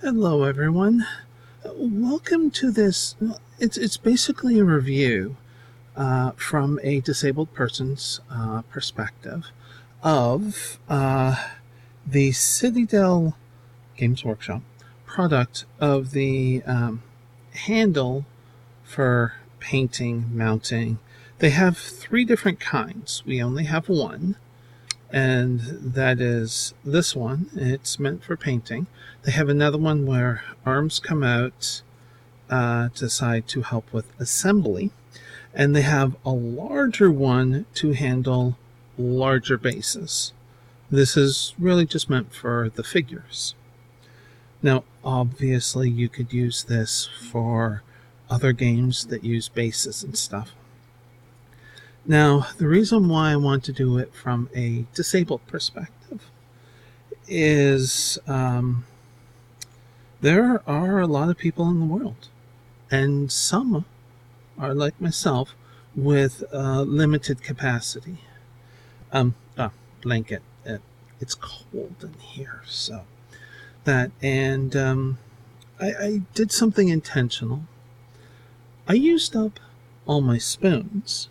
Hello, everyone. Welcome to this. It's basically a review from a disabled person's perspective of the Citadel Games Workshop product of the handle for painting, mounting. They have 3 different kinds. We only have one, and that is this one. It's meant for painting. They have another one where arms come out to the side to help with assembly, and they have a larger one to handle larger bases. This is really just meant for the figures. Now, obviously, you could use this for other games that use bases and stuff. Now, the reason why I want to do it from a disabled perspective is there are a lot of people in the world, and some are like myself with limited capacity. Blanket. It's cold in here, so that. And I did something intentional. I used up all my spoons.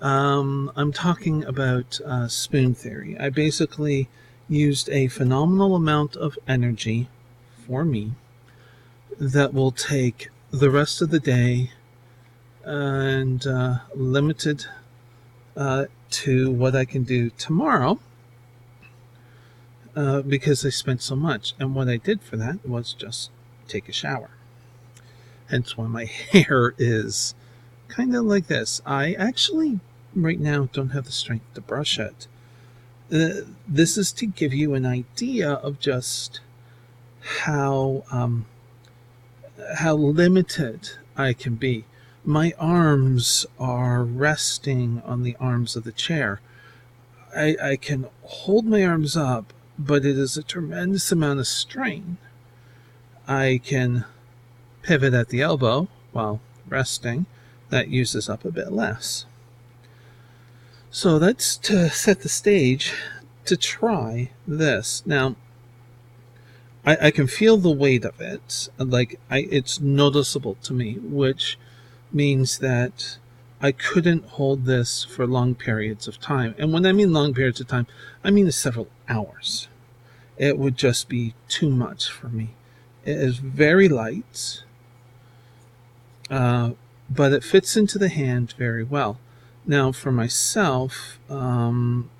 I'm talking about spoon theory. I basically used a phenomenal amount of energy for me that will take the rest of the day and limited to what I can do tomorrow because I spent so much. And what I did for that was just take a shower. Hence why my hair is kind of like this. I actually right now don't have the strength to brush it. This is to give you an idea of just how limited I can be. My arms are resting on the arms of the chair. I can hold my arms up, but it is a tremendous amount of strain. I can pivot at the elbow while resting. That uses up a bit less. So that's to set the stage to try this. Now, I can feel the weight of it. It's noticeable to me, which means that I couldn't hold this for long periods of time. And when I mean long periods of time, I mean several hours. It would just be too much for me. It is very light, but it fits into the hand very well. Now, for myself, I'm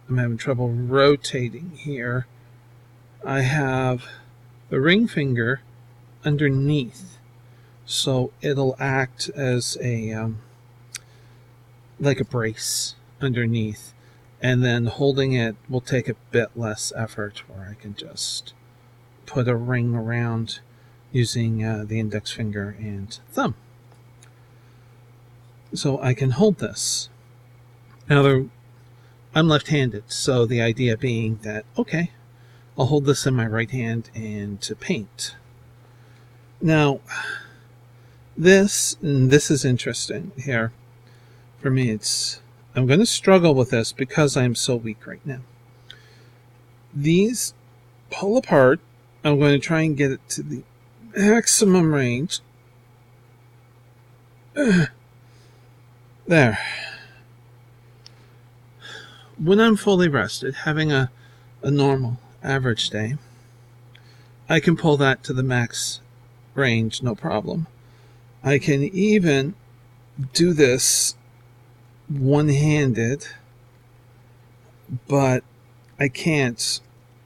having trouble rotating here. I have the ring finger underneath, so it'll act as like a brace underneath, and then holding it will take a bit less effort, where I can just put a ring around using the index finger and thumb. So I can hold this. Now, I'm left-handed, so the idea being that, okay, I'll hold this in my right hand and to paint. Now, this is interesting here. For me, I'm going to struggle with this because I'm so weak right now. These pull apart. I'm going to try and get it to the maximum range. There. When I'm fully rested, having a normal, average day, I can pull that to the max range, no problem. I can even do this one-handed, but I can't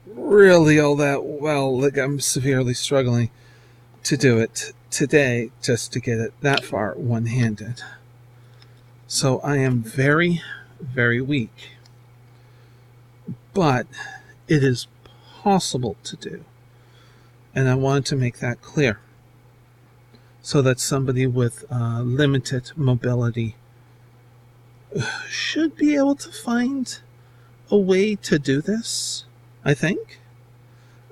really all that well. Like, I'm severely struggling to do it today just to get it that far one-handed. So I am very, very weak. But it is possible to do. And I wanted to make that clear, so that somebody with limited mobility should be able to find a way to do this, I think.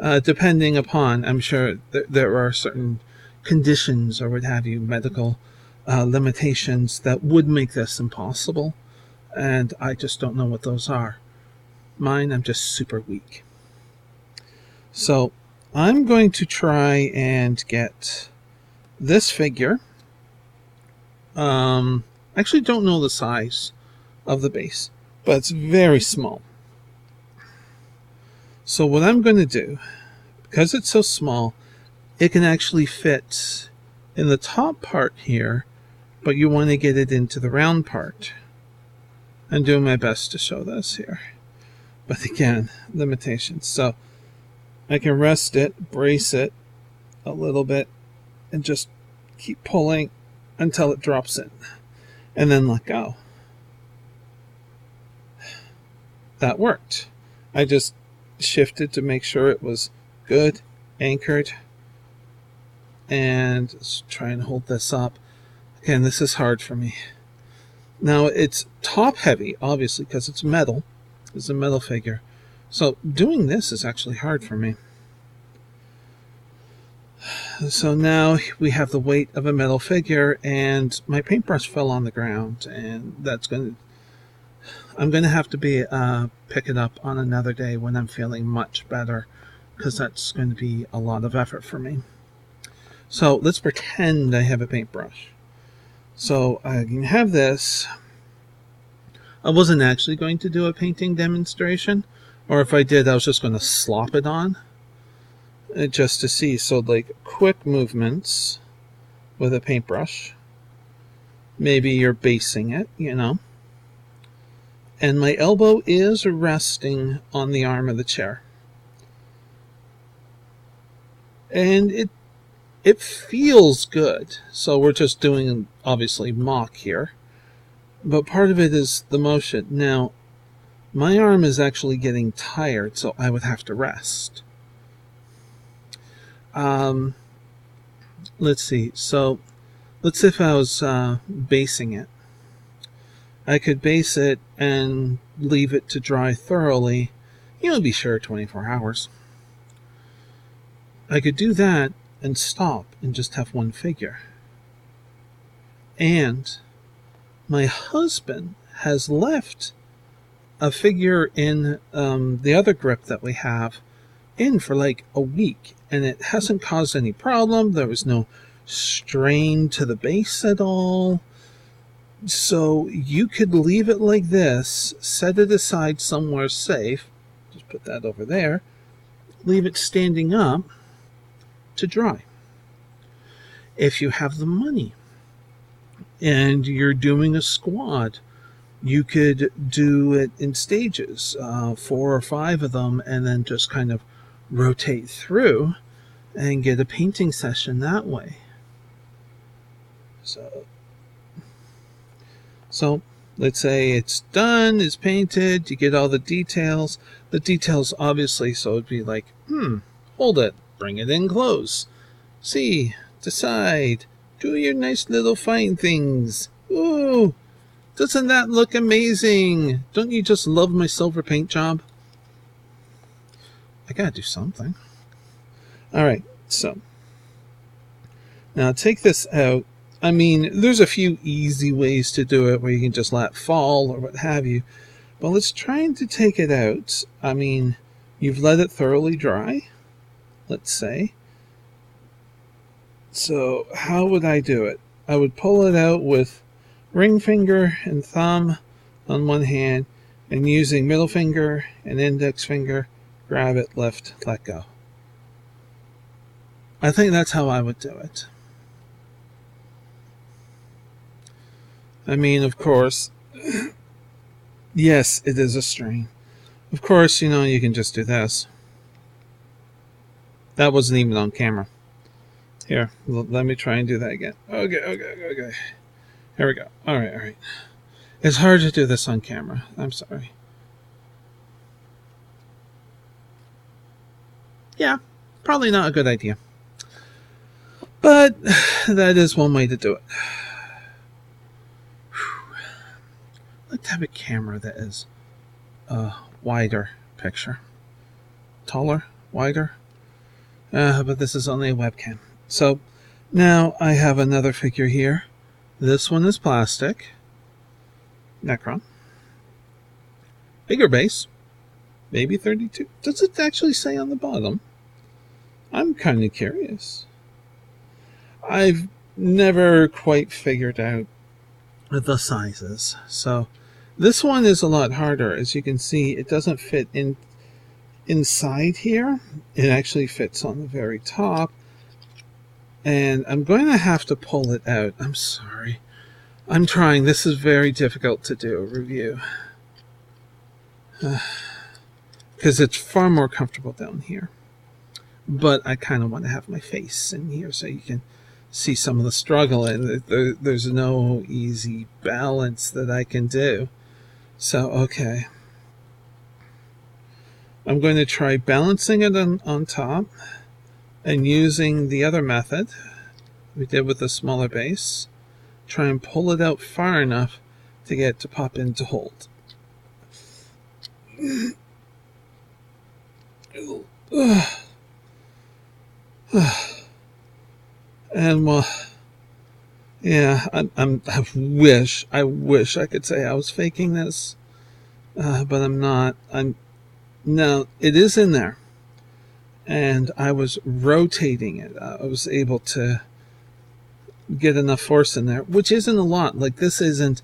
Depending upon, I'm sure there are certain conditions or what have you, medical limitations that would make this impossible. And I just don't know what those are. Mine, I'm just super weak. So I'm going to try and get this figure. I actually don't know the size of the base, but it's very small. So what I'm going to do, because it's so small, it can actually fit in the top part here, but you want to get it into the round part. I'm doing my best to show this here. But again, limitations. So I can rest it, brace it a little bit, and just keep pulling until it drops in. And then let go. That worked. I just shifted to make sure it was good, anchored. And let's try and hold this up. Again, this is hard for me. Now, it's top heavy, obviously, because it's metal. It's a metal figure. So doing this is actually hard for me. So now we have the weight of a metal figure, and my paintbrush fell on the ground, and I'm going to have to pick it up on another day when I'm feeling much better, because that's going to be a lot of effort for me. So let's pretend I have a paintbrush. So I can have this. I wasn't actually going to do a painting demonstration, or if I did, I was just going to slop it on just to see. So like quick movements with a paintbrush. Maybe you're basing it, And my elbow is resting on the arm of the chair. And it feels good. So we're just doing, obviously, mock here. But part of it is the motion. Now, my arm is actually getting tired, so I would have to rest. Let's see. So, let's say if I was basing it. I could base it and leave it to dry thoroughly. Be sure 24 hours. I could do that and stop and just have one figure. And my husband has left a figure in the other grip that we have in for like a week, and it hasn't caused any problem. There was no strain to the base at all. So you could leave it like this, set it aside somewhere safe, just put that over there, leave it standing up to dry. If you have the money and you're doing a squad, you could do it in stages, 4 or 5 of them, and then just kind of rotate through and get a painting session that way. So let's say it's done, it's painted, you get all the details. The details, obviously, so it'd be like, hold it, bring it in close. See, decide, do your nice little fine things. Ooh, doesn't that look amazing? Don't you just love my silver paint job? I gotta do something. Alright, so now take this out. I mean, there's a few easy ways to do it where you can just let it fall or what have you. But let's try to take it out. I mean, you've let it thoroughly dry, let's say. So how would I do it? I would pull it out with ring finger and thumb on one hand, and using middle finger and index finger, grab it, lift, let go. I think that's how I would do it. I mean, of course, yes, it is a strain. Of course, you can just do this. That wasn't even on camera. Here, let me try and do that again. Okay. Here we go. All right. It's hard to do this on camera. I'm sorry. Yeah, probably not a good idea. But that is one way to do it. I'd like to have a camera that is a wider picture. Taller, wider. But this is only a webcam. So now I have another figure here. This one is plastic. Necron. Bigger base. Maybe 32. Does it actually say on the bottom? I'm kind of curious. I've never quite figured out the sizes. So this one is a lot harder. As you can see, it doesn't fit inside here. It actually fits on the very top. And I'm going to have to pull it out. I'm sorry. I'm trying. This is very difficult to do a review. Because it's far more comfortable down here. But I kind of want to have my face in here so you can see some of the struggle. And there's no easy balance that I can do. So, okay. I'm going to try balancing it on top and using the other method we did with the smaller base. Try and pull it out far enough to get it to pop in to hold. And well, yeah, I wish I could say I was faking this, but I'm not. No, it is in there, and I was rotating it. I was able to get enough force in there, which isn't a lot. Like, this isn't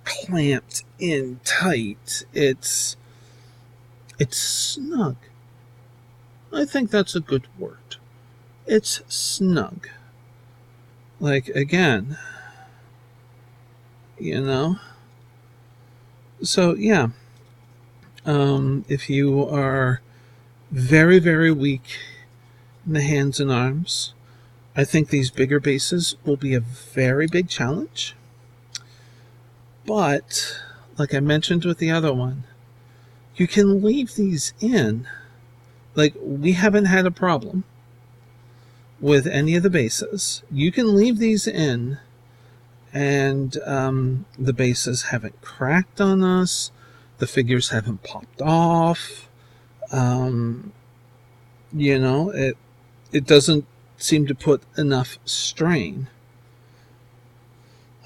clamped in tight. It's snug. I think that's a good word. It's snug. Like, again, you know. So yeah, if you are very, very weak in the hands and arms, I think these bigger bases will be a very big challenge. But, like I mentioned with the other one, you can leave these in. Like, we haven't had a problem with any of the bases. You can leave these in, and the bases haven't cracked on us. The figures haven't popped off. You know, it doesn't seem to put enough strain.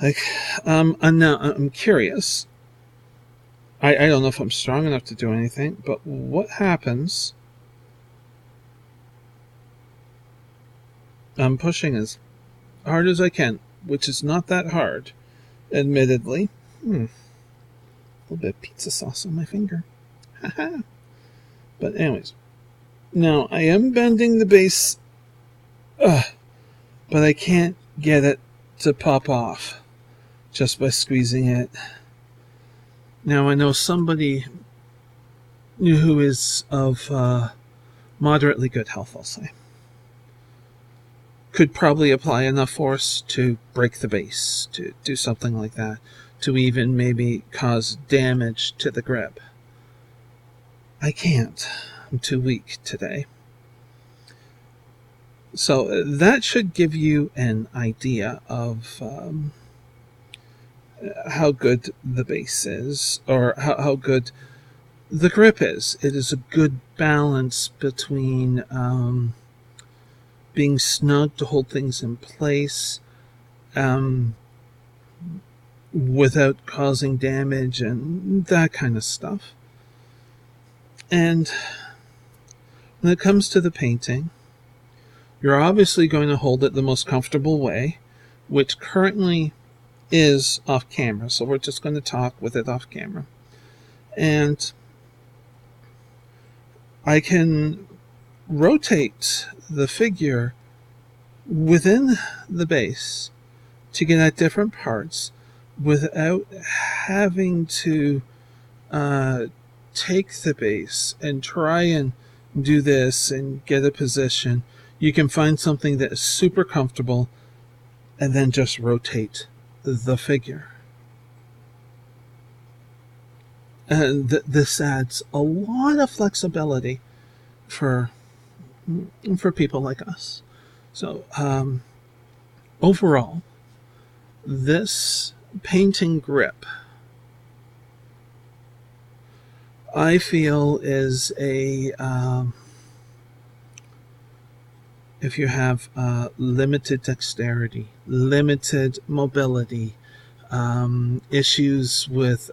Like, I'm curious. I don't know if I'm strong enough to do anything, but what happens? I'm pushing as hard as I can, which is not that hard, admittedly. A little bit of pizza sauce on my finger. But anyways, now I am bending the base, but I can't get it to pop off just by squeezing it. Now I know somebody who is of moderately good health, I'll say, could probably apply enough force to break the base, to do something like that, to even maybe cause damage to the grip. I can't. I'm too weak today. So that should give you an idea of how good the base is, or how good the grip is. It is a good balance between being snug to hold things in place without causing damage and that kind of stuff. And when it comes to the painting, you're obviously going to hold it the most comfortable way, which currently is off camera. So we're just going to talk with it off camera. And I can rotate the figure within the base to get at different parts without having to take the base and try and do this and get a position. You can find something that is super comfortable and then just rotate the figure. And this adds a lot of flexibility for people like us. So overall, this painting grip, I feel, is a if you have limited dexterity, limited mobility, issues with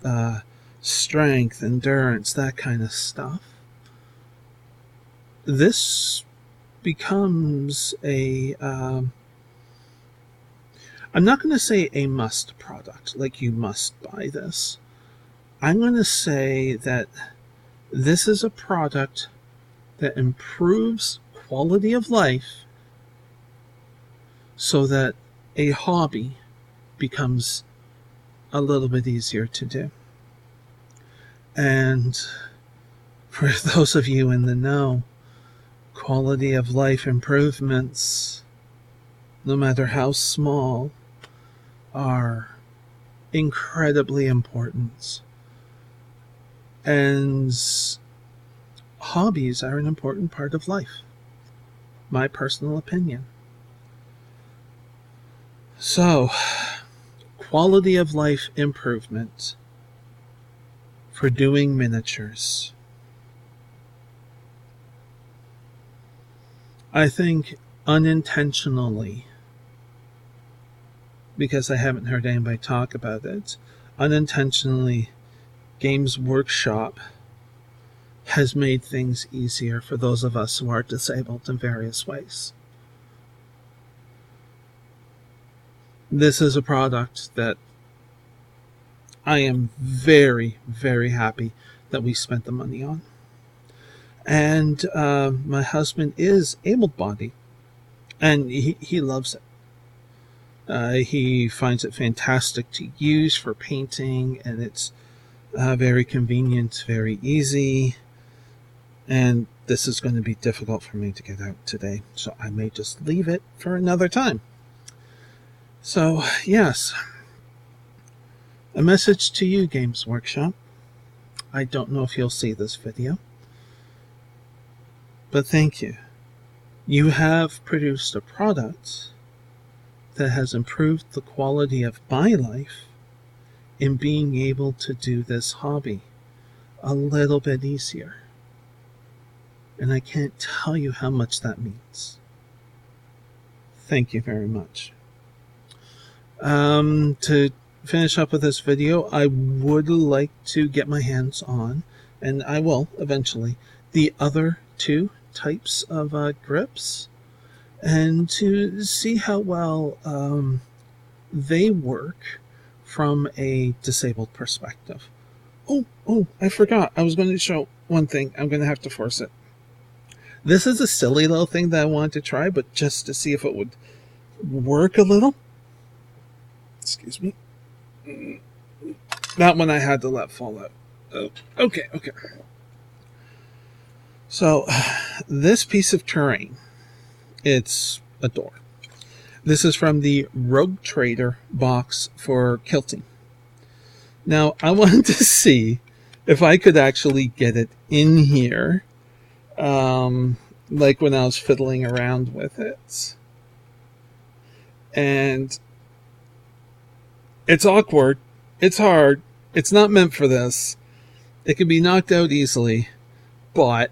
strength, endurance, that kind of stuff, this becomes a, I'm not going to say a must product, like you must buy this. I'm going to say that this is a product that improves quality of life so that a hobby becomes a little bit easier to do. And for those of you in the know, quality of life improvements, no matter how small, are incredibly important. And hobbies are an important part of life. My personal opinion. So, quality of life improvement for doing miniatures. I think unintentionally, because I haven't heard anybody talk about it, unintentionally, Games Workshop has made things easier for those of us who are disabled in various ways. This is a product that I am very, very happy that we spent the money on. And my husband is able-bodied, and he loves it. He finds it fantastic to use for painting, and it's very convenient, very easy. And this is going to be difficult for me to get out today, so I may just leave it for another time. So, yes, a message to you, Games Workshop. I don't know if you'll see this video, but thank you. You have produced a product that has improved the quality of my life in being able to do this hobby a little bit easier. And I can't tell you how much that means. Thank you very much. To finish up with this video, I would like to get my hands on, and I will eventually, the other two types of grips, and to see how well they work from a disabled perspective. Oh, I forgot. I was going to show one thing. I'm going to have to force it. This is a silly little thing that I wanted to try, but just to see if it would work a little. Excuse me. That one I had to let fall out. Oh, okay. So, this piece of terrain, it's a door. This is from the Rogue Trader box for kilting. Now, I wanted to see if I could actually get it in here, like when I was fiddling around with it. And it's awkward, it's hard, it's not meant for this. It can be knocked out easily, but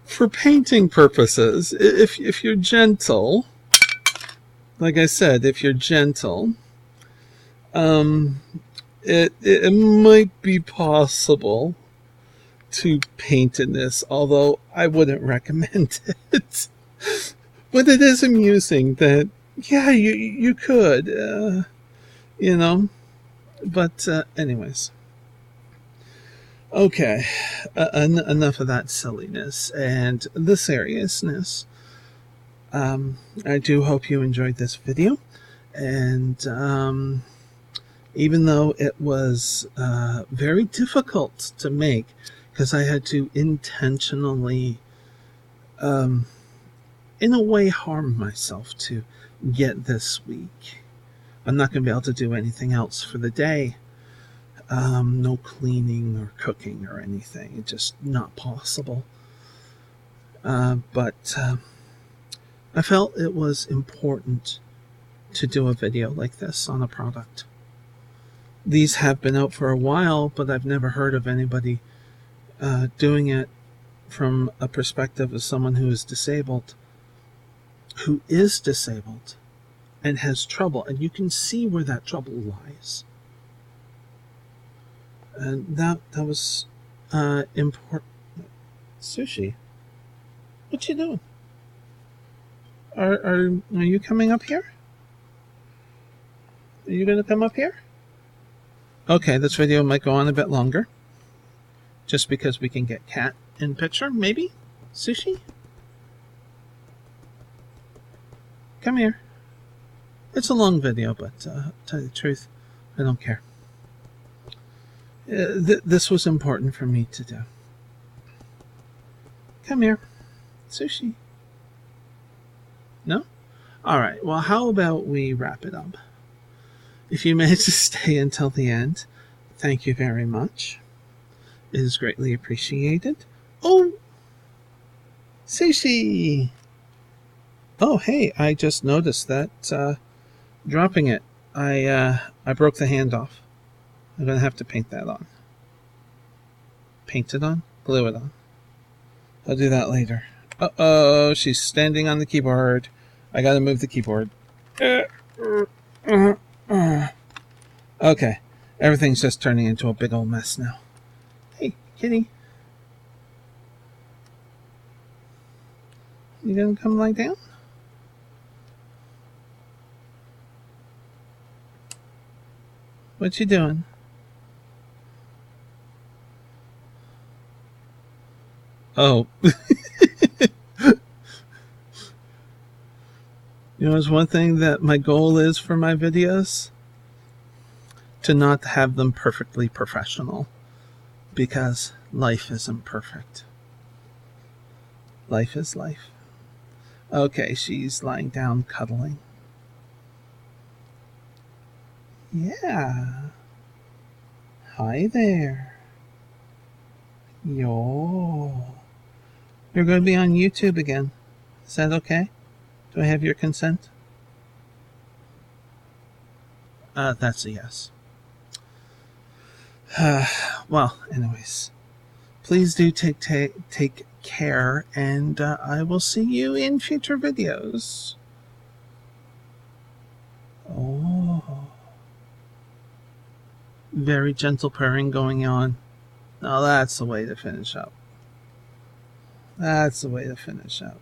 for painting purposes, if you're gentle, like I said, if you're gentle, it might be possible to paint in this, although I wouldn't recommend it. But it is amusing that, yeah, you could, you know. But anyways. Okay, enough of that silliness and the seriousness. I do hope you enjoyed this video, and even though it was very difficult to make, because I had to intentionally, in a way, harm myself to get this week. I'm not going to be able to do anything else for the day. No cleaning or cooking or anything. It's just not possible. But I felt it was important to do a video like this on a product. These have been out for a while, but I've never heard of anybody doing it from a perspective of someone who is disabled, and has trouble. And you can see where that trouble lies. And that was important. Sushi, what you doing? Are you coming up here? Are you going to come up here? Okay, this video might go on a bit longer. Just because we can get cat in picture, maybe? Sushi? Come here. It's a long video, but to tell you the truth, I don't care. This was important for me to do. Come here. Sushi. No? Alright, well, how about we wrap it up? If you managed to stay until the end, thank you very much. It is greatly appreciated. Oh! Sushi! Oh, hey, I just noticed that dropping it, I broke the hand off. I'm going to have to paint that on. Paint it on? Glue it on. I'll do that later. Uh-oh, she's standing on the keyboard. I gotta move the keyboard. Okay, everything's just turning into a big old mess now. Hey, kitty. You gonna come lie down? What you doing? Oh. You know, there's one thing that my goal is for my videos? To not have them perfectly professional. Because life isn't perfect. Life is life. Okay, she's lying down cuddling. Yeah. Hi there. Yo. You're going to be on YouTube again. Is that okay? Do I have your consent? That's a yes. Well, anyways. Please do take care, and I will see you in future videos. Oh. Very gentle purring going on. Now that's the way to finish up. That's the way to finish up.